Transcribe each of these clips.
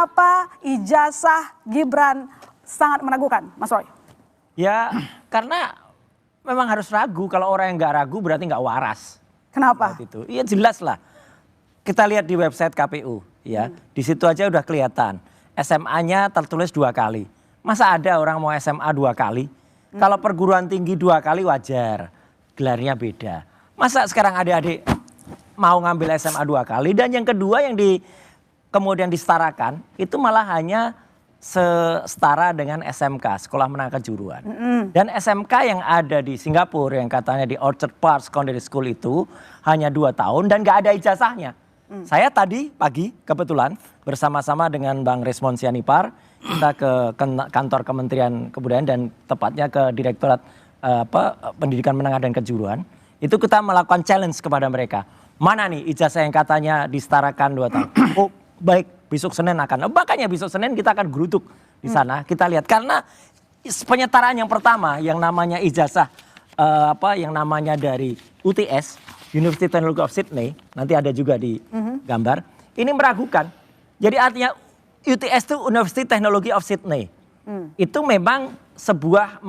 Kenapa ijazah Gibran sangat meragukan, Mas Roy? Ya karena memang harus ragu. Kalau orang yang nggak ragu berarti nggak waras. Kenapa? Itu iya jelas lah. Kita lihat di website KPU ya. Di situ aja udah kelihatan. SMA-nya tertulis 2 kali. Masa ada orang mau SMA 2 kali? Kalau perguruan tinggi 2 kali wajar. Gelarnya beda. Masa sekarang adik-adik mau ngambil SMA 2 kali. Dan yang kedua yang kemudian disetarakan itu malah hanya setara dengan SMK, Sekolah Menengah Kejuruan. Dan SMK yang ada di Singapura yang katanya di Orchard Park Secondary School itu hanya 2 tahun dan gak ada ijazahnya. Saya tadi pagi kebetulan bersama-sama dengan Bang Resmond Sianipar kita ke kantor Kementerian Kebudayaan dan tepatnya ke Direktorat Pendidikan Menengah dan Kejuruan. Itu kita melakukan challenge kepada mereka. Mana nih ijazah yang katanya disetarakan 2 tahun? Oh baik, besok Senin akan. Makanya besok Senin kita akan gerutuk di sana. Kita lihat karena penyetaraan yang pertama yang namanya ijazah yang namanya dari UTS, University Technology of Sydney, nanti ada juga di gambar. Ini meragukan. Jadi artinya UTS itu University Technology of Sydney. Itu memang pernah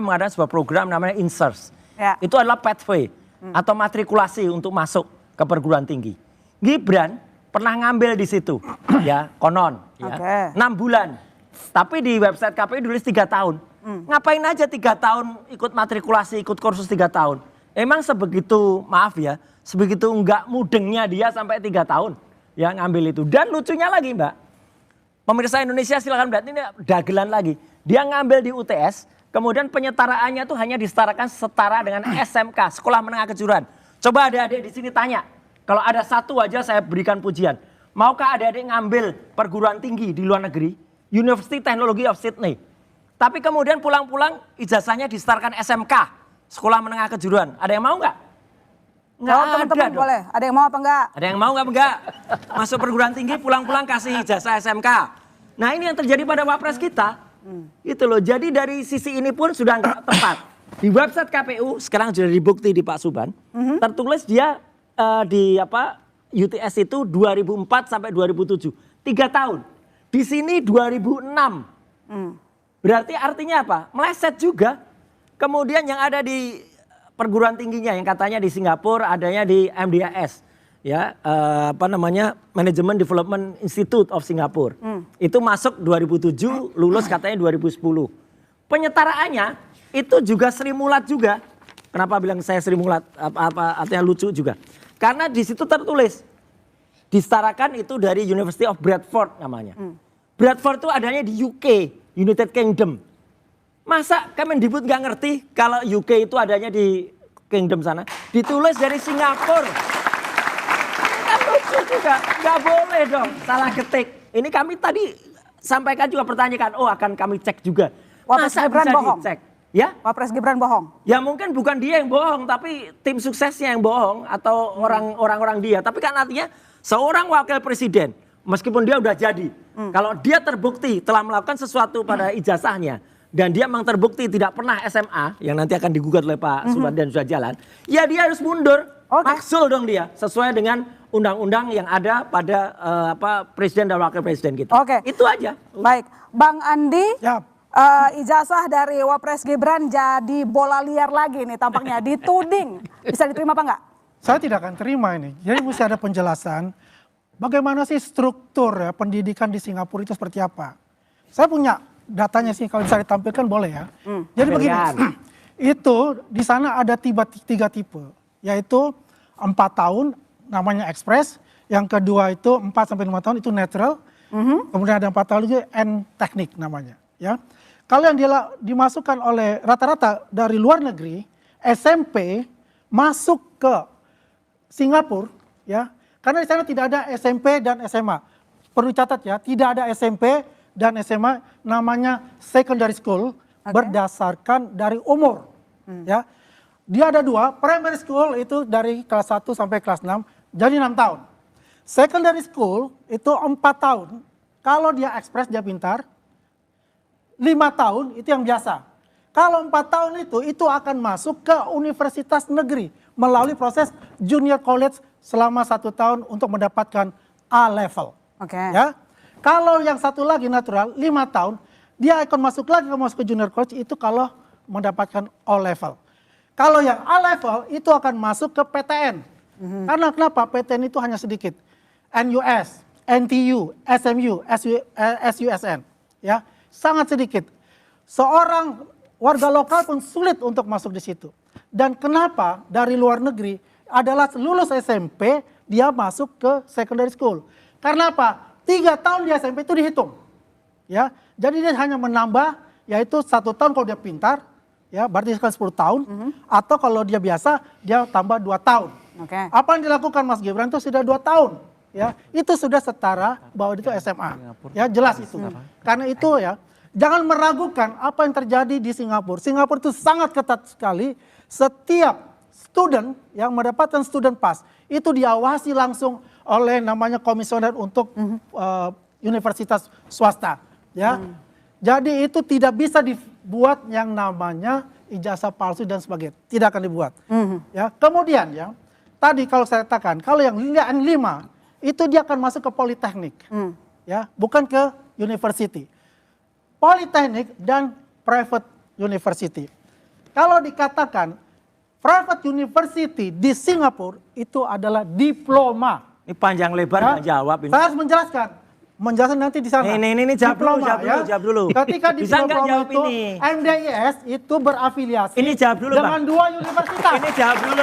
mengadakan sebuah program namanya INSERS. Ya. Itu adalah pathway atau matrikulasi untuk masuk ke perguruan tinggi. Gibran pernah ngambil di situ, ya konon, ya 6 bulan. Tapi di website KPU tulis 3 tahun. Ngapain aja 3 tahun ikut matrikulasi, ikut kursus 3 tahun? Emang sebegitu, maaf ya, sebegitu enggak mudengnya dia sampai 3 tahun ya ngambil itu. Dan lucunya lagi Mbak, pemirsa Indonesia silakan lihat ini dagelan lagi. Dia ngambil di UTS, kemudian penyetaraannya tuh hanya disetarakan setara dengan SMK, Sekolah Menengah Kejuruan. Coba adik-adik di sini tanya. Kalau ada satu aja saya berikan pujian. Maukah adik-adik ngambil perguruan tinggi di luar negeri? University Technology of Sydney. Tapi kemudian pulang-pulang ijazahnya disetarkan SMK. Sekolah Menengah Kejuruan. Ada yang mau nggak? Nggak ada teman-teman dong. boleh. Ada yang mau apa enggak? Ada yang mau nggak? Masuk perguruan tinggi pulang-pulang kasih ijazah SMK. Nah ini yang terjadi pada Wapres kita. Itu loh. Jadi dari sisi ini pun sudah nggak tepat. Di website KPU sekarang sudah dibukti di Pak Suban. Tertulis dia di UTS itu 2004 sampai 2007. 3 tahun. Di sini 2006. Berarti artinya apa? Meleset juga. Kemudian yang ada di perguruan tingginya yang katanya di Singapura adanya di MDIS. Ya, Management Development Institute of Singapore. Itu masuk 2007, lulus katanya 2010. Penyetaraannya itu juga Sri Mulat juga. Kenapa bilang saya Sri Mulat? Artinya lucu juga. Karena di situ tertulis disetarakan itu dari University of Bradford namanya. Bradford itu adanya di UK, United Kingdom. Masa Kemendikbud nggak ngerti kalau UK itu adanya di Kingdom sana? Ditulis dari Singapura. Kan lucu juga, nggak boleh dong salah ketik. Ini kami tadi sampaikan juga pertanyaan, akan kami cek juga. Wapres Gibran bohong? Dicek? Ya? Wapres Gibran bohong? Ya mungkin bukan dia yang bohong, tapi tim suksesnya yang bohong atau orang-orang dia. Tapi kan artinya seorang wakil presiden, meskipun dia udah jadi, kalau dia terbukti telah melakukan sesuatu pada ijazahnya, dan dia memang terbukti tidak pernah SMA, yang nanti akan digugat oleh Pak Suban dan sudah jalan, ya dia harus mundur, maksul dong dia, sesuai dengan undang-undang yang ada pada presiden dan wakil presiden kita. Itu aja. Baik, Bang Andi, ijazah dari Wapres Gibran jadi bola liar lagi nih tampaknya, dituding. Bisa diterima apa enggak? Saya tidak akan terima ini. Jadi mesti ada penjelasan bagaimana sih struktur ya pendidikan di Singapura itu seperti apa. Saya punya datanya sih, kalau bisa ditampilkan boleh ya. Jadi begini, itu di sana ada 3 tipe, yaitu 4 tahun namanya ekspres, yang kedua itu 4 sampai 5 tahun itu natural, kemudian ada 4 tahun lagi N teknik namanya. Ya, kalau yang dimasukkan oleh rata-rata dari luar negeri, SMP masuk ke Singapura, ya, karena di sana tidak ada SMP dan SMA. Perlu dicatat ya, tidak ada SMP dan SMA namanya secondary school berdasarkan dari umur. Ya. Dia ada 2, primary school itu dari kelas 1 sampai kelas 6 jadi 6 tahun. Secondary school itu 4 tahun. Kalau dia ekspres dia pintar, 5 tahun itu yang biasa. Kalau 4 tahun itu akan masuk ke universitas negeri melalui proses junior college selama 1 tahun untuk mendapatkan A level. Ya. Kalau yang satu lagi natural 5 tahun, dia akan masuk ke junior college itu kalau mendapatkan O level. Kalau yang A level itu akan masuk ke PTN. Karena kenapa? PTN itu hanya sedikit. NUS, NTU, SMU, SUSN, ya sangat sedikit. Seorang warga lokal pun sulit untuk masuk di situ. Dan kenapa dari luar negeri adalah lulus SMP dia masuk ke secondary school. Karena apa? 3 tahun di SMP itu dihitung, ya. Jadi dia hanya menambah, yaitu 1 tahun kalau dia pintar, ya berarti sekitar 10 tahun. Atau kalau dia biasa, dia tambah 2 tahun. Apa yang dilakukan Mas Gibran itu sudah 2 tahun, ya. Itu sudah setara bahwa itu SMA, ya jelas itu. Karena itu ya, jangan meragukan apa yang terjadi di Singapura. Singapura itu sangat ketat sekali. Setiap student yang mendapatkan student pass itu diawasi langsung oleh namanya komisioner untuk universitas swasta, ya. Jadi itu tidak bisa dibuat yang namanya ijazah palsu dan sebagainya, tidak akan dibuat. Ya, kemudian ya, tadi kalau saya katakan kalau yang 5 itu dia akan masuk ke politeknik, ya, bukan ke university. Politeknik dan private university. Kalau dikatakan private university di Singapura itu adalah diploma. Ini panjang lebar nggak jawab ini. Saya harus menjelaskan nanti di sana. Ini jawab dulu. Ketika di diploma itu ini? MDIS itu berafiliasi ini jawab dulu, dengan 2 universitas. Ini jawab dulu.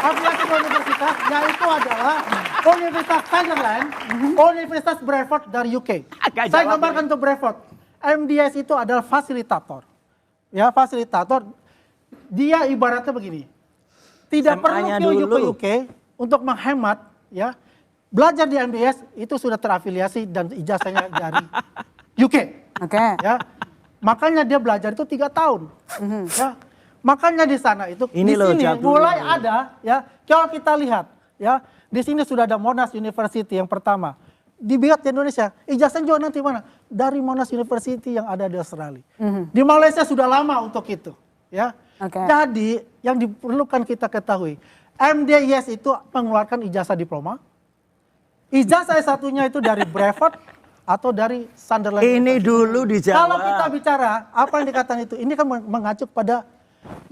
Afiliasi 2 universitas yaitu adalah Universitas Sunderland, Universitas Bradford dari UK. Saya gambarkan untuk Bradford. MDIS itu adalah fasilitator. Ya, fasilitator. Dia ibaratnya begini. Tidak perlu ke UK untuk menghemat, ya. Belajar di MBS itu sudah terafiliasi dan ijazahnya dari UK. Ya. Makanya dia belajar itu 3 tahun. Ya. Makanya di sana itu ini di sini mulai ada, ya. Kalau kita lihat, ya, di sini sudah ada Monash University yang pertama. Dibuat di Indonesia, ijazahnya juga nanti mana? Dari Monash University yang ada di Australia. Di Malaysia sudah lama untuk itu, ya. Jadi yang diperlukan kita ketahui, MDIS itu mengeluarkan ijazah diploma. Ijazah S1-nya itu dari Bradford atau dari Sunderland. Ini dulu dijawab. Kalau kita bicara apa yang dikatakan itu, ini kan mengacu pada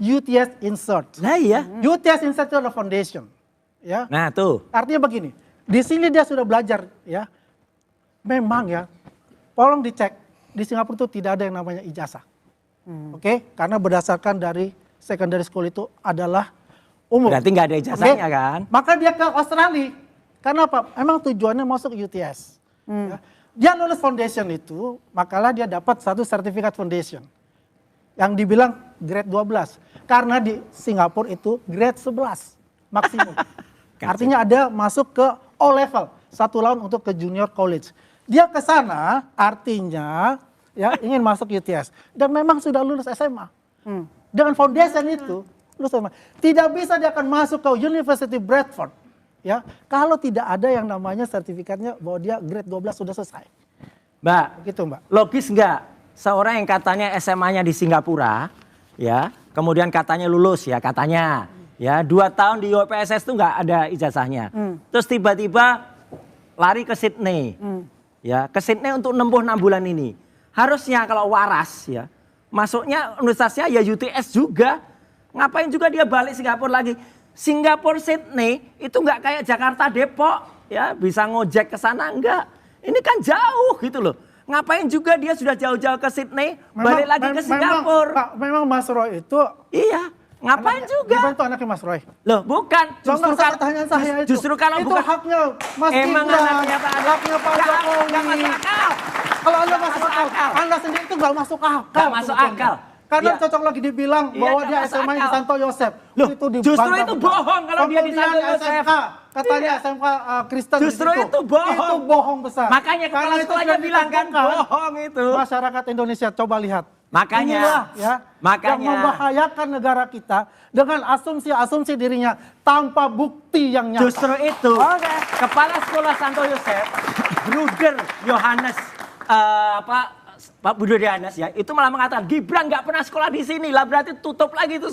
UTS Insert. Nah iya. UTS Insert itu adalah foundation, ya. Nah tuh. Artinya begini, di sini dia sudah belajar, ya. Memang ya, tolong dicek di Singapura itu tidak ada yang namanya ijazah. Oke, karena berdasarkan dari secondary school itu adalah umum. Berarti nggak ada ijazahnya kan? Maka dia ke Australia. Karena apa? Emang tujuannya masuk UTS. Ya. Dia lulus foundation itu, makalah dia dapat satu sertifikat foundation. Yang dibilang grade 12. Karena di Singapura itu grade 11 maksimum. Artinya ada masuk ke O level, 1 tahun untuk ke junior college. Dia ke sana artinya ya ingin masuk UTS. Dan memang sudah lulus SMA. Dengan foundation itu, lulus SMA. Tidak bisa dia akan masuk ke University Bradford. Ya, kalau tidak ada yang namanya sertifikatnya bahwa dia grade 12 sudah selesai. Mbak, begitu Mbak. Logis nggak seorang yang katanya SMA-nya di Singapura, ya, kemudian katanya lulus ya katanya, ya 2 tahun di UPSS itu nggak ada ijazahnya, terus tiba-tiba lari ke Sydney, ya ke Sydney untuk nempuh 6 bulan ini, harusnya kalau waras ya, masuknya universitasnya ya UTS juga, ngapain juga dia balik Singapura lagi? Singapura Sydney itu nggak kayak Jakarta Depok ya bisa ngojek ke sana enggak. Ini kan jauh gitu loh. Ngapain juga dia sudah jauh-jauh ke Sydney balik lagi ke Singapura. Memang Mas Roy itu iya, ngapain juga? Gibran itu anaknya Mas Roy. Loh, bukan. Justru kalau itu bukan haknya Mas emang Gibran, haknya Pak Jokowi. Nggak masuk akal. Kalau Anda masuk akal, Anda sendiri itu nggak masuk akal. Nggak masuk akal. Karena cocok lagi dibilang bahwa dia SMA di Santo Yosef. Loh, justru itu bohong kalau dia di Santo Yosef. Katanya SMK Kristen. Justru itu bohong. Itu bohong besar. Makanya kepala sekolahnya bilang kan bohong itu. Masyarakat Indonesia coba lihat. Makanya, inilah ya, makanya yang membahayakan negara kita dengan asumsi-asumsi dirinya tanpa bukti yang nyata. Justru itu, kepala sekolah Santo Yosef, Bruder Yohanes, Pak Budi Yohanes ya, itu malah mengatakan Gibran nggak pernah sekolah di sini lah, berarti tutup lagi itu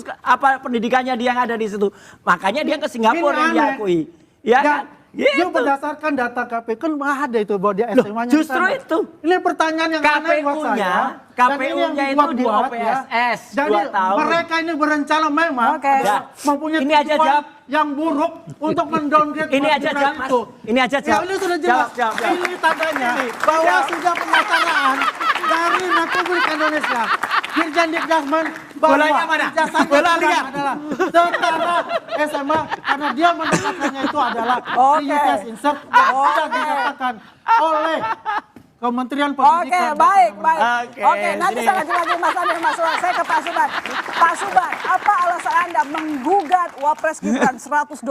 pendidikannya dia yang ada di situ. Makanya dia ke Singapura yang diakui. Ya kan? Dia berdasarkan data KPU kan ada itu bahwa dia SMA-nya. Justru itu. Ini pertanyaan yang aneh buat saya. KPU-nya itu di OPSS Jadi 2 tahun. mereka ini berencana memang mempunyai Ini aja tujuan jawab. yang buruk untuk mendowngrade Ini aja Gibran jawab, Mas. itu. Ini aja Ya, jawab. ini sudah jelas. Jawab. Ini tandanya bahwa sudah pemasaran dari Republik Indonesia. Dirjen Dikdasmen bahwa Bolanya mana? ijazah Bola Gibran lihat. adalah setara SMA karena dia mendapatkannya itu adalah IUPS Insert yang sudah dinyatakan oleh Kementerian Pendidikan. Oke, baik. Oke, Oke, nanti sini. saya lanjut lagi Mas Andi, Mas Suban. Saya ke Pak Suban. Pak Suban, apa alasan Anda menggugat Wapres Gibran 125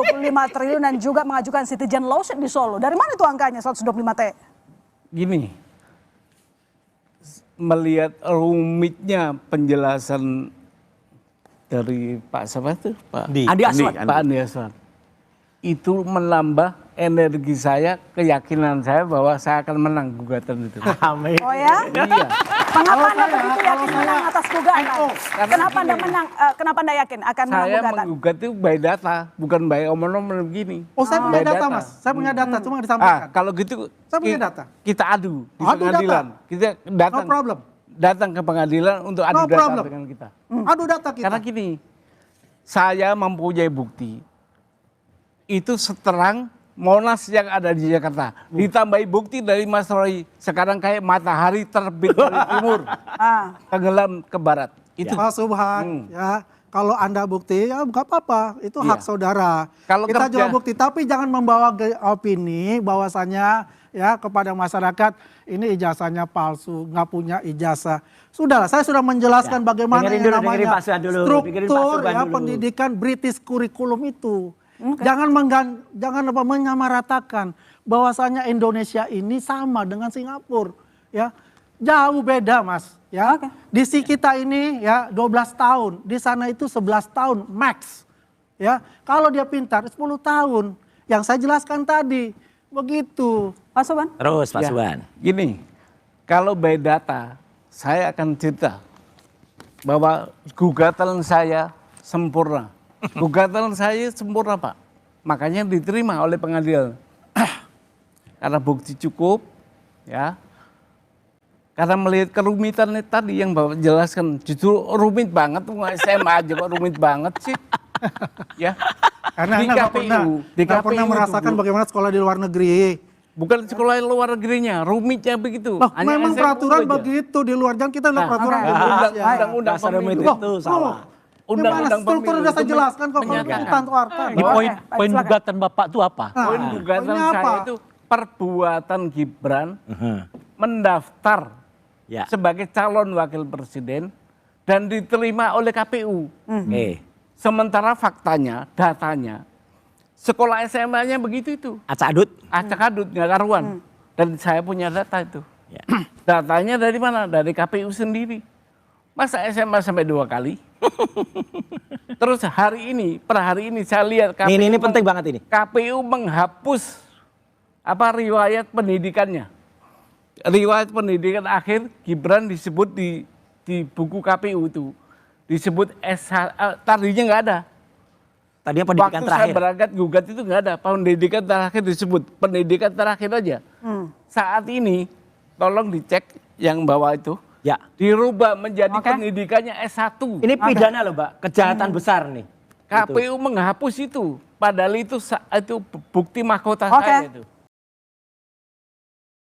triliun dan juga mengajukan citizen lawsuit di Solo? Dari mana itu angkanya 125 T? Gini, melihat rumitnya penjelasan dari Pak siapa itu? Pak Andi Aswan. Pak Andi Aswan. Itu menambah energi saya, keyakinan saya bahwa saya akan menang gugatan itu. Amin. Oh ya? Iya. Mengapa Anda saya- begitu kalau yakin saya menang atas gugatan? NO, Kenapa Anda menang? Kenapa Anda yakin akan menang Saya gugatan? menggugat itu by data, bukan by omong-omong begini. Oh, saya punya By data, Mas. Saya punya data, cuma disampaikan. Kalau gitu Saya punya data. kita adu di Adu pengadilan. data. Kita datang. No problem. Datang ke pengadilan untuk adu No data problem. dengan kita. Adu data kita. Karena gini, saya mempunyai bukti itu seterang Monas yang ada di Jakarta. Ditambahi bukti dari Mas Roy. Sekarang kayak matahari terbit dari timur, tenggelam ke barat. Itu. Pak Subhan, ya kalau Anda bukti ya nggak apa-apa, itu hak Iya. saudara. Kalau Kita kerja- juga bukti, tapi jangan membawa opini bahwasanya ya kepada masyarakat ini ijazahnya palsu, nggak punya ijazah. Sudahlah, saya sudah menjelaskan bagaimana Dengerin yang dulu, dengerin namanya Pak Suban dulu, dengerin Pak struktur Suban ya dulu. pendidikan British curriculum itu. Jangan menyamaratakan bahwasanya Indonesia ini sama dengan Singapura, ya. Jauh beda, Mas, ya. Di si kita ini ya 12 tahun, di sana itu 11 tahun max. Ya. Kalau dia pintar 10 tahun. Yang saya jelaskan tadi. Begitu. Pak Suban? Terus Pak Ya, Suban. Gini, kalau by data, saya akan cerita bahwa gugatan saya sempurna. Gugatan saya sempurna, Pak. Makanya diterima oleh pengadilan. Karena bukti cukup, ya. Karena melihat kerumitan tadi yang Bapak jelaskan, justru rumit banget, SMA aja kok rumit banget sih. Ya. Karena Di Anda nggak KPU, pernah, di nggak pernah KPU merasakan itu, bagaimana sekolah di luar negeri. bukan sekolah luar negerinya, rumitnya begitu. Loh, Hanya memang SMU peraturan aja. begitu di luar. Jangan kita lihat Nah, peraturan di oke. Indonesia. Undang-undang Dasar rumit pemilu. itu salah. Undang-undang struktur pemilu udah saya itu jelaskan kok. Kalau menyatakan. itu tantuarkan. Ini poin Baik, poin silakan. gugatan Bapak itu apa? Nah, Poin gugatan poinnya apa? saya itu perbuatan Gibran mendaftar Ya. sebagai calon wakil presiden dan diterima oleh KPU. Oke. Sementara faktanya, datanya, sekolah SMA-nya begitu itu. Acak adut. Acak-adut, nggak karuan. Dan saya punya data itu. Ya. Datanya dari mana? Dari KPU sendiri. Masa SMA sampai 2 kali? Terus hari ini, per hari ini saya lihat KPU Ini penting banget ini. KPU menghapus riwayat pendidikannya. Riwayat pendidikan akhir Gibran disebut di buku KPU itu disebut tadinya nggak ada. Tadinya pendidikan Waktu terakhir. saya berangkat gugat itu nggak ada. Pendidikan terakhir disebut pendidikan terakhir aja. Saat ini tolong dicek yang bawah itu Ya. dirubah menjadi Oke. pendidikannya S1. Ini pidana loh, Mbak. Kejahatan besar nih. KPU menghapus itu. Padahal itu bukti mahkota Oke. saya itu.